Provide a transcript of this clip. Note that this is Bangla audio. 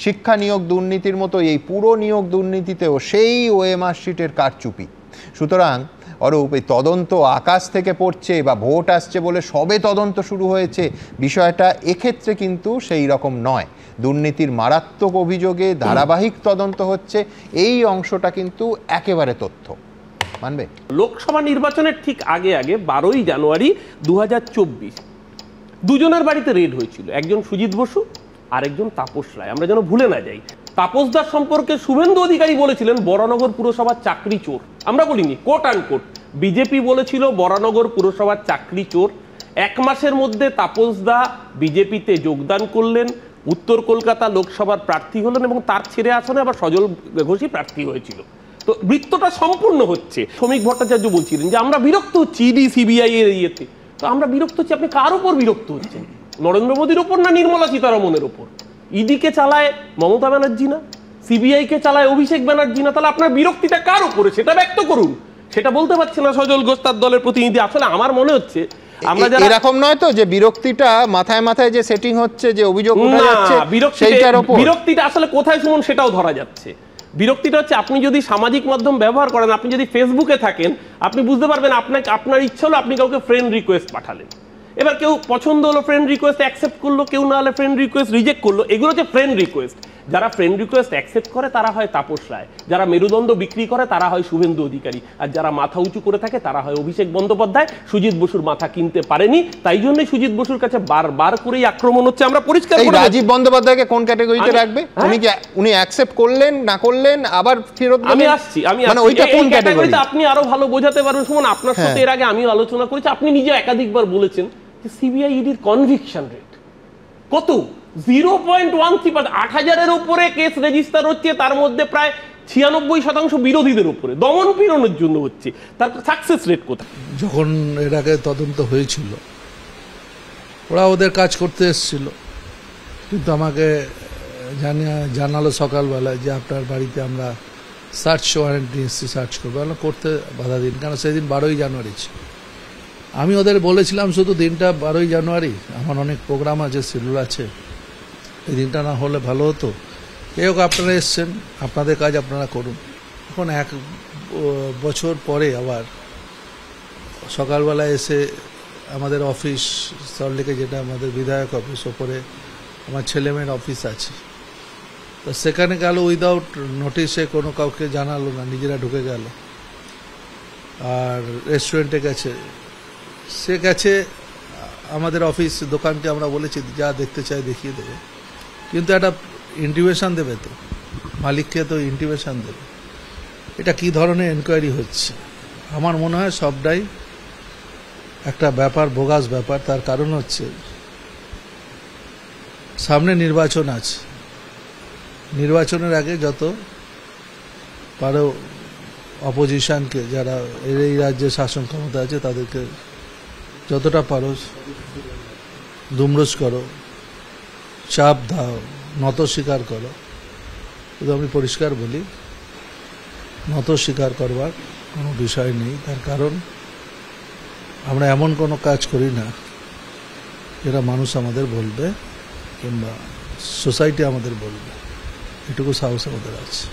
শিক্ষা নিয়োগ দুর্নীতির মতো এই পুরো নিয়োগ দুর্নীতিতেও সেই ওএমআর শিটের কারচুপি। সুতরাং অরূপ, এই তদন্ত আকাশ থেকে পড়ছে বা ভোট আসছে বলে সবে তদন্ত শুরু হয়েছে, বিষয়টা এক্ষেত্রে কিন্তু সেই রকম নয়। দুর্নীতির মারাত্মক অভিযোগে ধারাবাহিক তদন্ত হচ্ছে, এই অংশটা কিন্তু একেবারে তথ্য মানবে। লোকসভা নির্বাচনের ঠিক আগে 12ই জানুয়ারি 2024 দুজনের বাড়িতে রেড হয়েছিল, একজন সুজিত বসু আর একজন তাপস রায়। আমরা যেন ভুলে না যাই, তাপসদার সম্পর্কে শুভেন্দু অধিকারী বলেছিলেন বরানগর পুরসভার চাকরি চোর। আমরা বলিনি, কোট আন কোট বিজেপি বলেছিল বরানগর পুরসভার চাকরি চোর। 1 মাসের মধ্যে তাপসদা বিজেপিতে যোগদান করলেন, উত্তর কলকাতা লোকসভার প্রার্থী হলেন এবং তার ছেড়ে আসনে আবার সজল ঘোষই প্রার্থী হয়েছিল। তো বৃত্তটা সম্পূর্ণ হচ্ছে। শ্রমিক ভট্টাচার্য বলছিলেন যে আমরা বিরক্ত হচ্ছি ইডি সিবিআই এর ইয়েতে। তো আমরা বিরক্ত হচ্ছি, আপনি কার উপর বিরক্ত হচ্ছেন? নরেন্দ্র মোদীর উপর না নির্মলা সীতারমণের উপর? ইডিকে চালায় মমতা ব্যানার্জি না, সিবিআই কে চালায় অভিষেক ব্যানার্জি না? তাহলে আপনার বিরক্তিটা কার উপরে সেটা ব্যক্ত করুন। সেটা বলতে পারছে না সজল ঘোষ তার দলের প্রতিনিধি। আসলে আমার মনে হচ্ছে আমরা এরকম নয় তো যে বিরক্তিটা মাথায় মাথায় যে সেটিং হচ্ছে, যে অভিযোগ উঠে যাচ্ছে সেইটার উপর। বিরক্তিটা আসলে কোথায় শুনুন সেটাও ধরা যাচ্ছে। বিরক্তিটা হচ্ছে আপনি যদি সামাজিক মাধ্যম ব্যবহার করেন, আপনি যদি ফেসবুকে থাকেন, আপনি বুঝতে পারবেন আপনার ইচ্ছা হলো আপনি কাউকে ফ্রেন্ড রিকোয়েস্ট পাঠালেন। এবার কেউ পছন্দ হলো ফ্রেন্ড রিকোয়েস্ট অ্যাকসেপ্ট করলো, কেউ না হলে ফ্রেন্ড রিকোয়েস্ট রিজেক্ট করলো। এগুলো হচ্ছে ফ্রেন্ড রিকোয়েস্ট। যারা ফ্রেন্ড রিকোয়েস্ট অ্যাকসেপ্ট করে তারা হয় তাপস রায়, যারা মেরুদণ্ড বিক্রি করে তারা হয় শুভেন্দু অধিকারী, আর যারা মাথা উঁচু করে থাকে তারা হয় অভিষেক বন্দ্যোপাধ্যায়। সুজিত বসুর মাথা কিনতে পারেনি, তাই জন্যই সুজিত বসুর কাছে বারবার করেই আক্রমণ হচ্ছে। আমরা পরিষ্কার করে রাজীব বন্দ্যোপাধ্যায়কে কোন ক্যাটাগরিতে রাখবে? উনি অ্যাকসেপ্ট করলেন না করলেন আবার ফেরত আমি আসছি মানে ওইটা কোন ক্যাটাগরিতে আপনি আরো ভালো বোঝাতে পারবেন। শুনুন, আপনার সাথে এর আগে আমি আলোচনা করেছি, আপনি নিজে একাধিকবার বলেছেন যে সিবিআই ইডির কনভিকশন রেট কত? 0.13%। 8,000-এর উপরে কেস রেজিস্টার হচ্ছে, তার মধ্যে প্রায় 96% বিরোধীদের উপরে দমন পীড়নের জন্য হচ্ছে। তার সাকসেস রেট কোথায়? যখন এর আগে তদন্ত হয়েছিল ওরা ওদের কাজ করতে এসেছিল, কিন্তু আমাকে জানালো সকালবেলায় যে আপনার বাড়িতে আমরা সার্চ ওয়ারেন্ট নিয়ে এসেছি, সার্চ করবো। করতে বাধা দিন, কারণ সেদিন 12ই জানুয়ারি ছিল। আমি ওদের বলেছিলাম শুধু দিনটা 12ই জানুয়ারি, আমার অনেক প্রোগ্রাম আছে, শিডিউল আছে, এই দিনটা না হলে ভালো হতো। এই হোক, আপনারা এসছেন, আপনাদের কাজ আপনারা করুন। এখন 1 বছর পরে আবার সকালবেলায় এসে আমাদের অফিস সল্টলেকে, যেটা আমাদের বিধায়ক অফিস, ওপরে আমার ছেলেমেয়ের অফিস আছে, তো সেখানে গেল উইদাউট নোটিশে, কোনো কাউকে জানালো না, নিজেরা ঢুকে গেল। আর রেস্টুরেন্টে গেছে, সে গেছে আমাদের অফিস দোকানকে আমরা বলেছি যা দেখতে চাই দেখিয়ে দেবে, কিন্তু একটা ইন্টিমেশন দেবে, তো মালিককে তো ইন্টিমেশন দেবে। এটা কি ধরনের এনকোয়ারি হচ্ছে? আমার মনে হয় সবটাই একটা ব্যাপার, বোগাস ব্যাপার। তার কারণ হচ্ছে সামনে নির্বাচন আছে, নির্বাচনের আগে যত পারো অপোজিশনকে, যারা এই রাজ্যে শাসন ক্ষমতা আছে, তাদেরকে যতটা পারো দুমড়োজ করো, চাপ দাও, নত স্বীকার করো। কিন্তু আমি পরিষ্কার বলি, নত স্বীকার করবার কোনো বিষয় নেই। তার কারণ আমরা এমন কোনো কাজ করি না যেটা মানুষ আমাদের বলবে কিংবা সোসাইটি আমাদের বলবে, এটুকু সাহস আমাদের আছে।